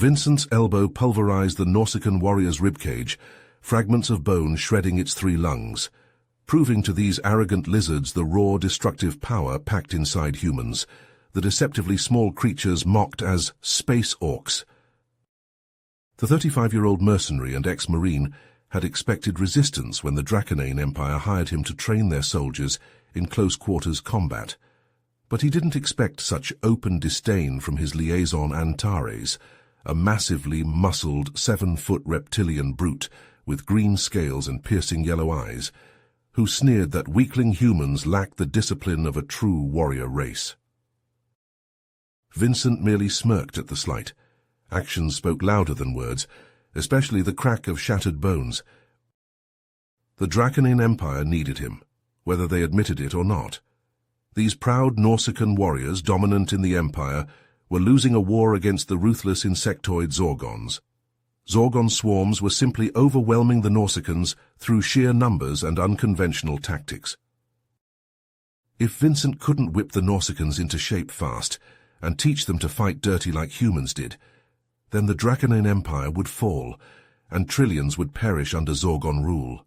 Vincent's elbow pulverized the Nausicaan warrior's ribcage, fragments of bone shredding its 3 lungs, proving to these arrogant lizards the raw, destructive power packed inside humans, the deceptively small creatures mocked as space orcs. The 35-year-old mercenary and ex-marine had expected resistance when the Draconain Empire hired him to train their soldiers in close-quarters combat. But he didn't expect such open disdain from his liaison Antares, a massively muscled 7-foot reptilian brute with green scales and piercing yellow eyes, who sneered that weakling humans lacked the discipline of a true warrior race. Vincent merely smirked at the slight. Actions spoke louder than words, especially the crack of shattered bones. The Draconain Empire needed him, whether they admitted it or not. These proud Nausicaan warriors, dominant in the Empire, were losing a war against the ruthless insectoid Zorgons. Zorgon swarms were simply overwhelming the Nausicans through sheer numbers and unconventional tactics. If Vincent couldn't whip the Nausicans into shape fast and teach them to fight dirty like humans did, then the Draconain Empire would fall, and trillions would perish under Zorgon rule.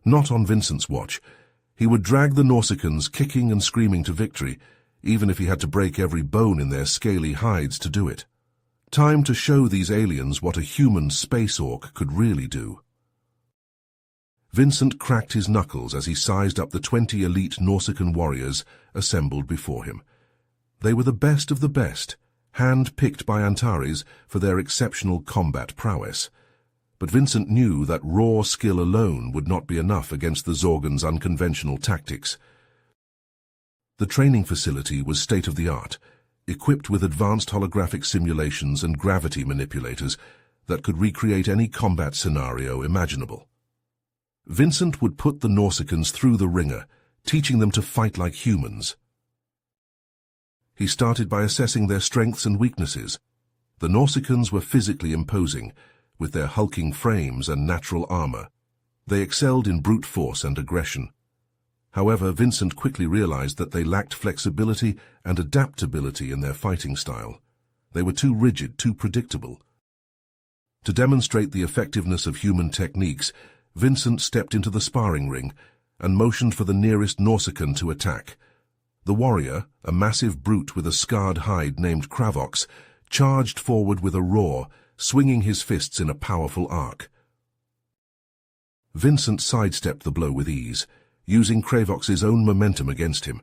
Not on Vincent's watch. He would drag the Nausicans kicking and screaming to victory, even if he had to break every bone in their scaly hides to do it. Time to show these aliens what a human space orc could really do. Vincent cracked his knuckles as he sized up the 20 elite Nausicaan warriors assembled before him. They were the best of the best, hand-picked by Antares for their exceptional combat prowess. But Vincent knew that raw skill alone would not be enough against the Zorgons' unconventional tactics. The training facility was state-of-the-art, equipped with advanced holographic simulations and gravity manipulators that could recreate any combat scenario imaginable. Vincent would put the Nausicans through the ringer, teaching them to fight like humans. He started by assessing their strengths and weaknesses. The Nausicans were physically imposing, with their hulking frames and natural armor. They excelled in brute force and aggression. However, Vincent quickly realized that they lacked flexibility and adaptability in their fighting style. They were too rigid, too predictable. To demonstrate the effectiveness of human techniques, Vincent stepped into the sparring ring and motioned for the nearest Nausicaan to attack. The warrior, a massive brute with a scarred hide named Cravox, charged forward with a roar, swinging his fists in a powerful arc. Vincent sidestepped the blow with ease, using Cravox's own momentum against him.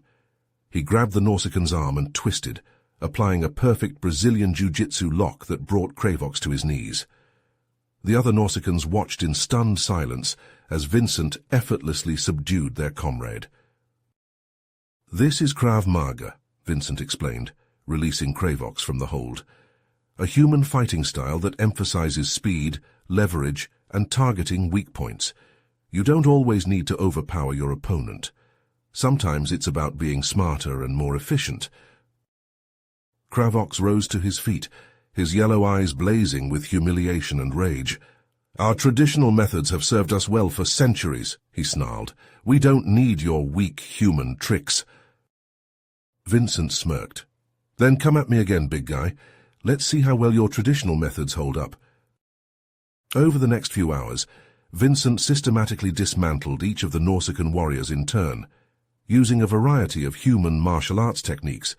He grabbed the Nausicaa's arm and twisted, applying a perfect Brazilian jiu-jitsu lock that brought Cravox to his knees. The other Nausicans watched in stunned silence as Vincent effortlessly subdued their comrade. "This is Krav Maga," Vincent explained, releasing Cravox from the hold. "A human fighting style that emphasizes speed, leverage, and targeting weak points. You don't always need to overpower your opponent. Sometimes it's about being smarter and more efficient." Cravox rose to his feet, his yellow eyes blazing with humiliation and rage. "Our traditional methods have served us well for centuries," he snarled. "We don't need your weak human tricks." Vincent smirked. "Then come at me again, big guy. Let's see how well your traditional methods hold up." Over the next few hours, Vincent systematically dismantled each of the Nausicaan warriors in turn, using a variety of human martial arts techniques.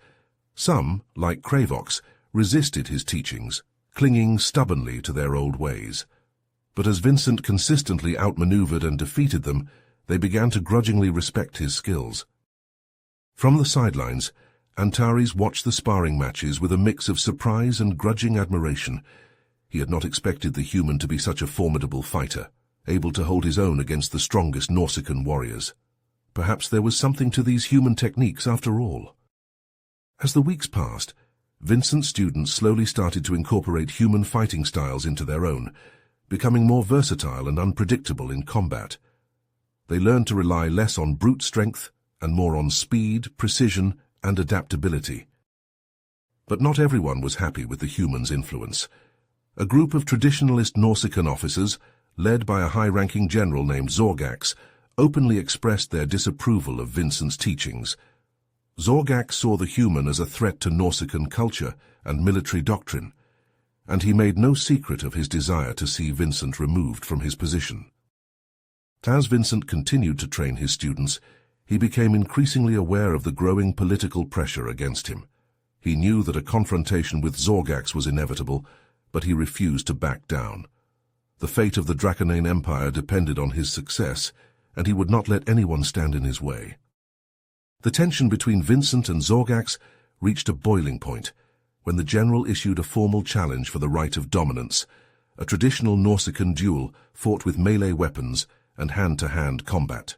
Some, like Cravox, resisted his teachings, clinging stubbornly to their old ways. But as Vincent consistently outmaneuvered and defeated them, they began to grudgingly respect his skills. From the sidelines, Antares watched the sparring matches with a mix of surprise and grudging admiration. He had not expected the human to be such a formidable fighter, able to hold his own against the strongest Nausicaan warriors. Perhaps there was something to these human techniques after all. As the weeks passed, Vincent's students slowly started to incorporate human fighting styles into their own, becoming more versatile and unpredictable in combat. They learned to rely less on brute strength and more on speed, precision, and adaptability. But not everyone was happy with the human's influence. A group of traditionalist Nausicaan officers, led by a high-ranking general named Zorgax, openly expressed their disapproval of Vincent's teachings. Zorgax saw the human as a threat to Nausicaan culture and military doctrine. and he made no secret of his desire to see Vincent removed from his position. As Vincent continued to train his students, he became increasingly aware of the growing political pressure against him. He knew that a confrontation with Zorgax was inevitable, but he refused to back down. The fate of the Draconain Empire depended on his success, and he would not let anyone stand in his way. The tension between Vincent and Zorgax reached a boiling point when the general issued a formal challenge for the right of dominance, a traditional Nausicaan duel fought with melee weapons and hand-to-hand combat.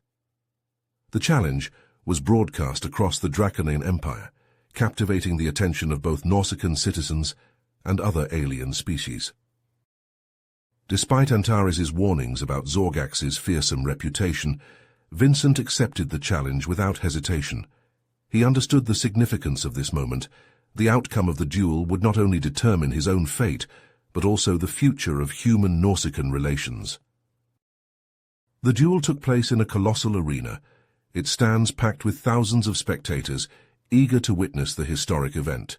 The challenge was broadcast across the Draconain Empire, captivating the attention of both Nausicaan citizens and other alien species. Despite Antares' warnings about Zorgax's fearsome reputation, Vincent accepted the challenge without hesitation. He understood the significance of this moment. The outcome of the duel would not only determine his own fate, but also the future of human-Nausicaan relations. The duel took place in a colossal arena, its stands packed with thousands of spectators, eager to witness the historic event.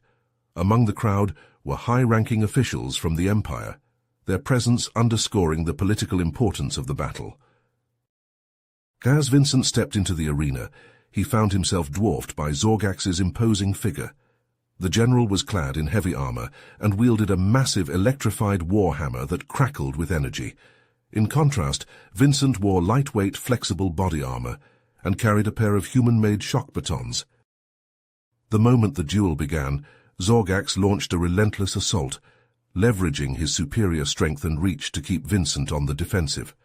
Among the crowd were high-ranking officials from the Empire, their presence underscoring the political importance of the battle. As Vincent stepped into the arena, he found himself dwarfed by Zorgax's imposing figure. The general was clad in heavy armor and wielded a massive electrified warhammer that crackled with energy. In contrast, Vincent wore lightweight, flexible body armor and carried a pair of human-made shock batons. The moment the duel began, Zorgax launched a relentless assault, leveraging his superior strength and reach to keep Vincent on the defensive.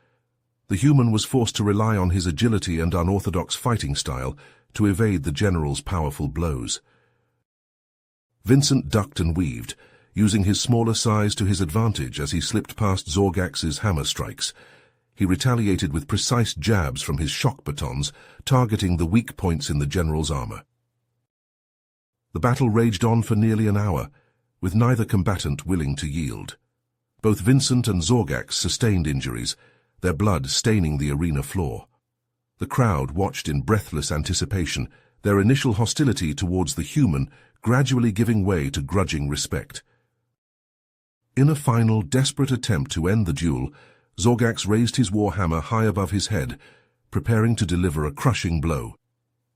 The human was forced to rely on his agility and unorthodox fighting style to evade the general's powerful blows. Vincent ducked and weaved, using his smaller size to his advantage as he slipped past Zorgax's hammer strikes. He retaliated with precise jabs from his shock batons, targeting the weak points in the general's armor. The battle raged on for nearly an hour, with neither combatant willing to yield. Both Vincent and Zorgax sustained injuries, their blood staining the arena floor. The crowd watched in breathless anticipation, their initial hostility towards the human gradually giving way to grudging respect. In a final, desperate attempt to end the duel, Zorgax raised his warhammer high above his head, preparing to deliver a crushing blow.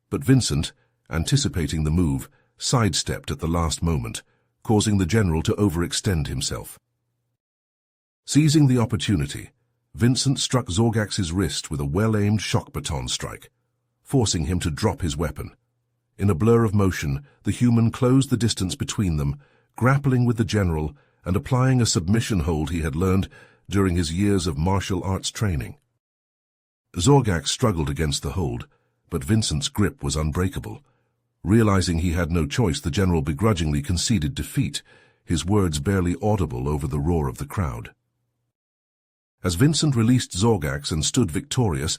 But Vincent, anticipating the move, sidestepped at the last moment, causing the general to overextend himself. Seizing the opportunity, Vincent struck Zorgax's wrist with a well-aimed shock baton strike, forcing him to drop his weapon. In a blur of motion, the human closed the distance between them, grappling with the general and applying a submission hold he had learned during his years of martial arts training. Zorgax struggled against the hold, but Vincent's grip was unbreakable. Realizing he had no choice, the general begrudgingly conceded defeat, his words barely audible over the roar of the crowd. As Vincent released Zorgax and stood victorious,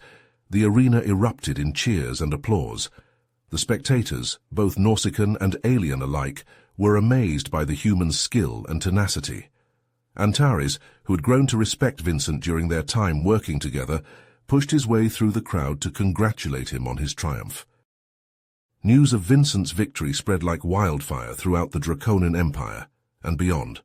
the arena erupted in cheers and applause. The spectators, both Nausicaan and alien alike, were amazed by the human's skill and tenacity. Antares, who had grown to respect Vincent during their time working together, pushed his way through the crowd to congratulate him on his triumph. News of Vincent's victory spread like wildfire throughout the Draconain Empire and beyond.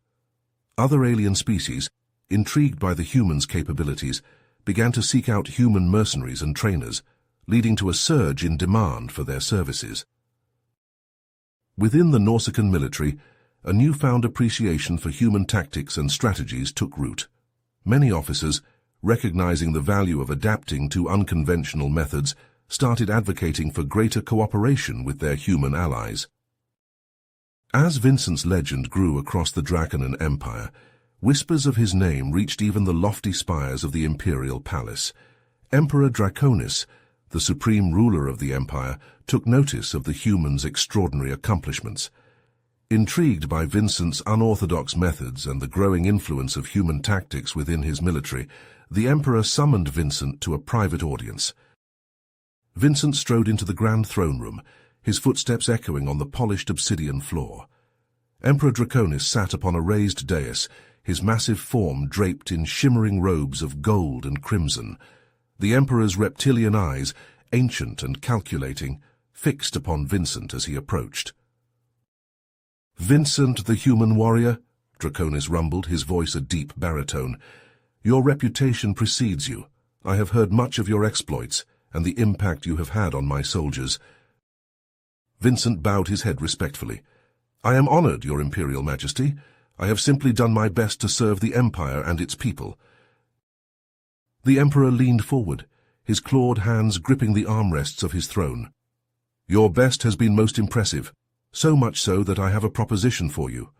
Other alien species, intrigued by the human's capabilities, began to seek out human mercenaries and trainers, leading to a surge in demand for their services. Within the Nausicaan military, a newfound appreciation for human tactics and strategies took root. Many officers, recognizing the value of adapting to unconventional methods, started advocating for greater cooperation with their human allies. As Vincent's legend grew across the Draconain Empire, whispers of his name reached even the lofty spires of the imperial palace. Emperor Draconis, the supreme ruler of the empire, took notice of the human's extraordinary accomplishments. Intrigued by Vincent's unorthodox methods and the growing influence of human tactics within his military, the emperor summoned Vincent to a private audience. Vincent strode into the grand throne room, his footsteps echoing on the polished obsidian floor. Emperor Draconis sat upon a raised dais, his massive form draped in shimmering robes of gold and crimson. The emperor's reptilian eyes, ancient and calculating, fixed upon Vincent as he approached. "Vincent the human warrior, Draconis rumbled, his voice a deep baritone. "Your reputation precedes you. I have heard much of your exploits and the impact you have had on my soldiers." Vincent bowed his head respectfully. "I am honored, Your Imperial Majesty. I have simply done my best to serve the Empire and its people." The Emperor leaned forward, his clawed hands gripping the armrests of his throne. "Your best has been most impressive, so much so that I have a proposition for you.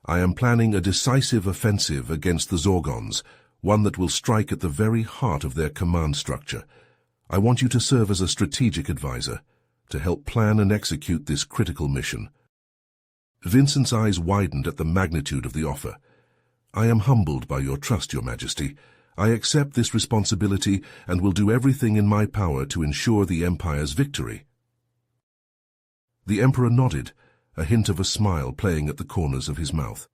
I am planning a decisive offensive against the Zorgons, one that will strike at the very heart of their command structure. I want you to serve as a strategic advisor, to help plan and execute this critical mission." Vincent's eyes widened at the magnitude of the offer. "I am humbled by your trust, Your Majesty. I accept this responsibility and will do everything in my power to ensure the Empire's victory." The Emperor nodded, a hint of a smile playing at the corners of his mouth.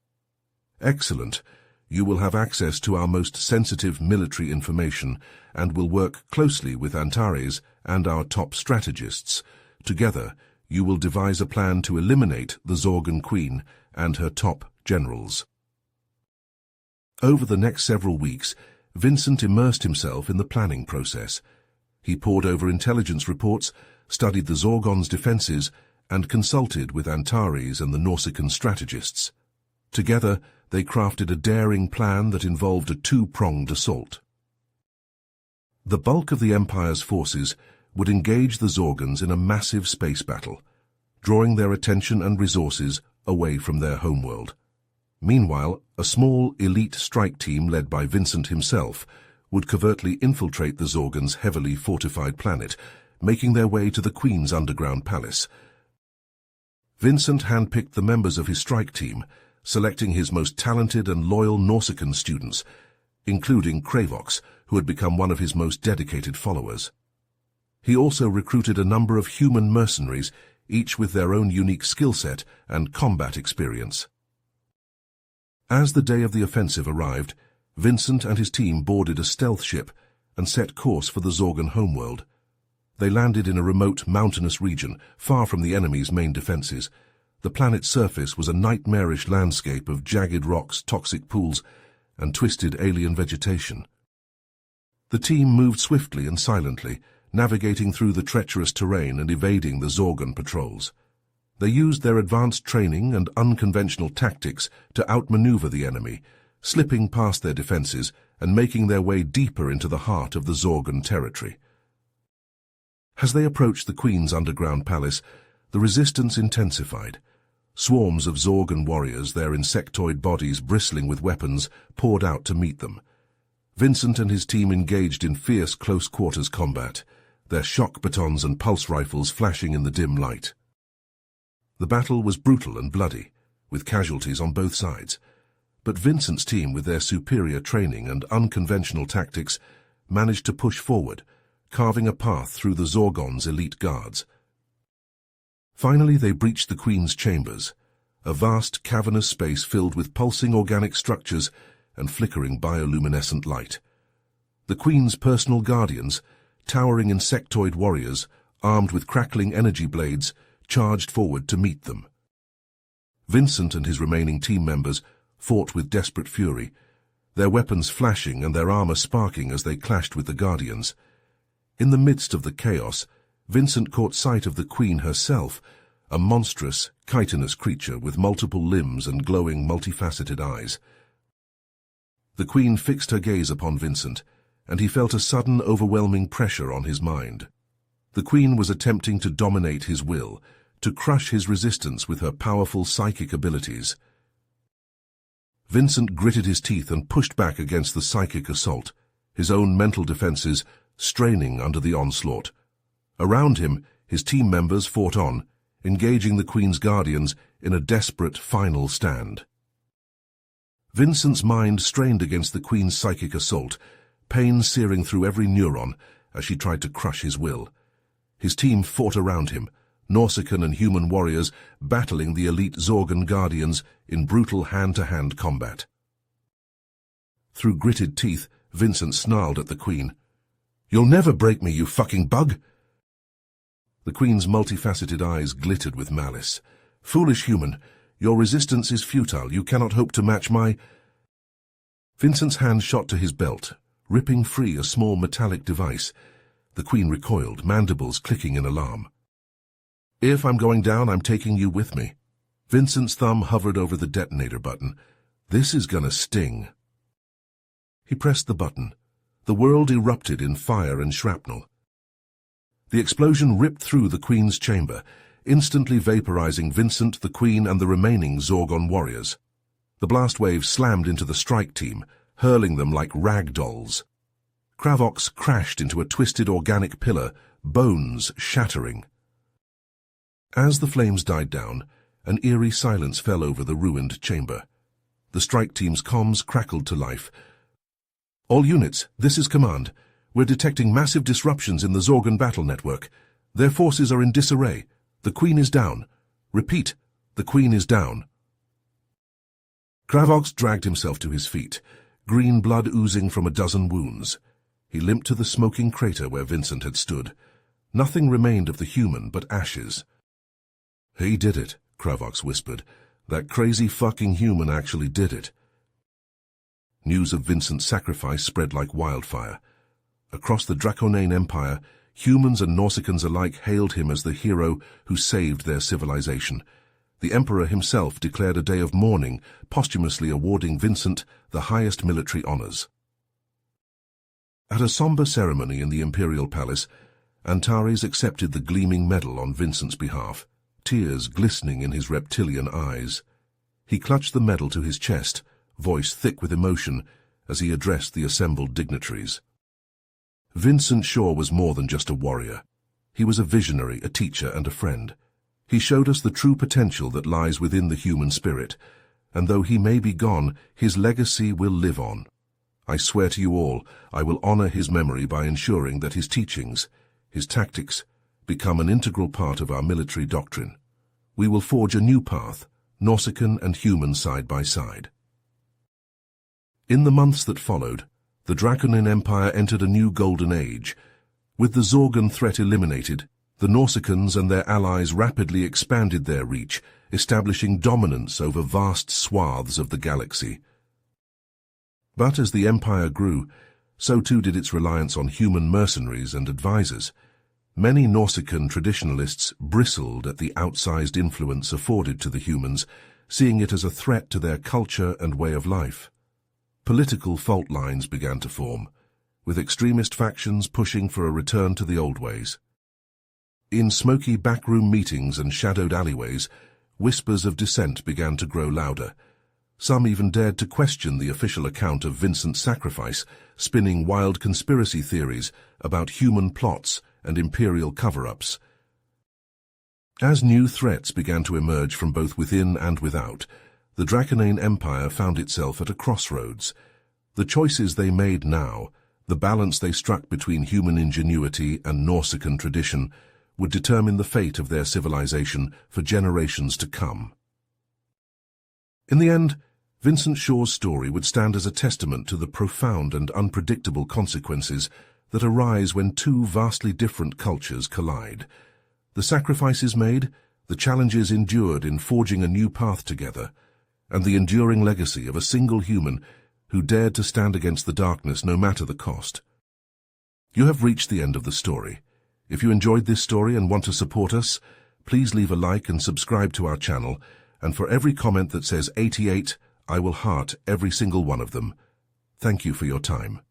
"Excellent. You will have access to our most sensitive military information and will work closely with Antares and our top strategists. Together, you will devise a plan to eliminate the Zorgon Queen and her top generals." Over the next several weeks, Vincent immersed himself in the planning process. He pored over intelligence reports, studied the Zorgon's defenses, and consulted with Antares and the Nausicaan strategists. Together, they crafted a daring plan that involved a two-pronged assault. The bulk of the Empire's forces would engage the Zorgons in a massive space battle, drawing their attention and resources away from their homeworld. Meanwhile, a small elite strike team led by Vincent himself would covertly infiltrate the Zorgons' heavily fortified planet, making their way to the Queen's underground palace. Vincent handpicked the members of his strike team, selecting his most talented and loyal Nausicaan students, including Kravox, who had become one of his most dedicated followers. He also recruited a number of human mercenaries, each with their own unique skill set and combat experience. As the day of the offensive arrived, Vincent and his team boarded a stealth ship and set course for the Zorgon homeworld. They landed in a remote mountainous region, far from the enemy's main defenses. The planet's surface was a nightmarish landscape of jagged rocks, toxic pools, and twisted alien vegetation. The team moved swiftly and silently, navigating through the treacherous terrain and evading the Zorgon patrols. They used their advanced training and unconventional tactics to outmaneuver the enemy, slipping past their defenses and making their way deeper into the heart of the Zorgon territory. As they approached the Queen's underground palace, the resistance intensified. Swarms of Zorgon warriors, their insectoid bodies bristling with weapons, poured out to meet them. Vincent and his team engaged in fierce close-quarters combat, their shock batons and pulse rifles flashing in the dim light. The battle was brutal and bloody, with casualties on both sides. But Vincent's team, with their superior training and unconventional tactics, managed to push forward, carving a path through the Zorgon's elite guards. Finally, they breached the Queen's chambers, a vast cavernous space filled with pulsing organic structures and flickering bioluminescent light. The Queen's personal guardians, towering insectoid warriors, armed with crackling energy blades, charged forward to meet them. Vincent and his remaining team members fought with desperate fury, their weapons flashing and their armor sparking as they clashed with the Guardians. In the midst of the chaos, Vincent caught sight of the Queen herself, a monstrous, chitinous creature with multiple limbs and glowing, multifaceted eyes. The Queen fixed her gaze upon Vincent, and he felt a sudden, overwhelming pressure on his mind. The Queen was attempting to dominate his will, to crush his resistance with her powerful psychic abilities. Vincent gritted his teeth and pushed back against the psychic assault, his own mental defenses straining under the onslaught. Around him, his team members fought on, engaging the Queen's guardians in a desperate final stand. Vincent's mind strained against the Queen's psychic assault, pain searing through every neuron as she tried to crush his will. His team fought around him, Nausicaan and human warriors battling the elite Zorgon guardians in brutal hand-to-hand combat. Through gritted teeth, Vincent snarled at the Queen. "You'll never break me, you fucking bug!" The Queen's multifaceted eyes glittered with malice. "Foolish human, Your resistance is futile. You cannot hope to match my... Vincent's hand shot to his belt, ripping free a small metallic device. The Queen recoiled, mandibles clicking in alarm. If I'm going down, I'm taking you with me. Vincent's thumb hovered over the detonator button. This is gonna sting. He pressed the button. The world erupted in fire and shrapnel. The explosion ripped through the Queen's chamber, instantly vaporizing Vincent, the Queen, and the remaining Zorgon warriors. The blast wave slammed into the strike team, hurling them like rag dolls. Kravoks crashed into a twisted organic pillar, bones shattering. As the flames died down, an eerie silence fell over the ruined chamber. The strike team's comms crackled to life. All units, this is command. We're detecting massive disruptions in the Zorgon battle network. Their forces are in disarray. The Queen is down. Repeat, the Queen is down. Kravoks dragged himself to his feet, green blood oozing from a dozen wounds. He limped to the smoking crater where Vincent had stood. Nothing remained of the human but ashes. He did it, Kravoks whispered. That crazy fucking human actually did it. News of Vincent's sacrifice spread like wildfire. Across the Draconain Empire, humans and Nausicaans alike hailed him as the hero who saved their civilization. The Emperor himself declared a day of mourning, posthumously awarding Vincent the highest military honors. At a somber ceremony in the Imperial Palace, Antares accepted the gleaming medal on Vincent's behalf, tears glistening in his reptilian eyes. He clutched the medal to his chest, voice thick with emotion, as he addressed the assembled dignitaries. Vincent Shaw was more than just a warrior. He was a visionary, a teacher, and a friend. He showed us the true potential that lies within the human spirit, and though he may be gone, his legacy will live on. I swear to you all, I will honor his memory by ensuring that his teachings, his tactics, become an integral part of our military doctrine. We will forge a new path, Nausicaan and human side by side. In the months that followed, the Draconain Empire entered a new golden age. With the Zorgon threat eliminated, the Nausicaans and their allies rapidly expanded their reach, establishing dominance over vast swaths of the galaxy. But as the Empire grew, so too did its reliance on human mercenaries and advisors. Many Nausicaan traditionalists bristled at the outsized influence afforded to the humans, seeing it as a threat to their culture and way of life. Political fault lines began to form, with extremist factions pushing for a return to the old ways. In smoky backroom meetings and shadowed alleyways, whispers of dissent began to grow louder. Some even dared to question the official account of Vincent's sacrifice, spinning wild conspiracy theories about human plots and imperial cover-ups. As new threats began to emerge from both within and without, the Draconain Empire found itself at a crossroads. The choices they made now, the balance they struck between human ingenuity and Nausicaan tradition, would determine the fate of their civilization for generations to come. In the end, Vincent Shaw's story would stand as a testament to the profound and unpredictable consequences that arise when two vastly different cultures collide. The sacrifices made, the challenges endured in forging a new path together, and the enduring legacy of a single human who dared to stand against the darkness no matter the cost. You have reached the end of the story. If you enjoyed this story and want to support us, please leave a like and subscribe to our channel, and for every comment that says 88, I will heart every single one of them. Thank you for your time.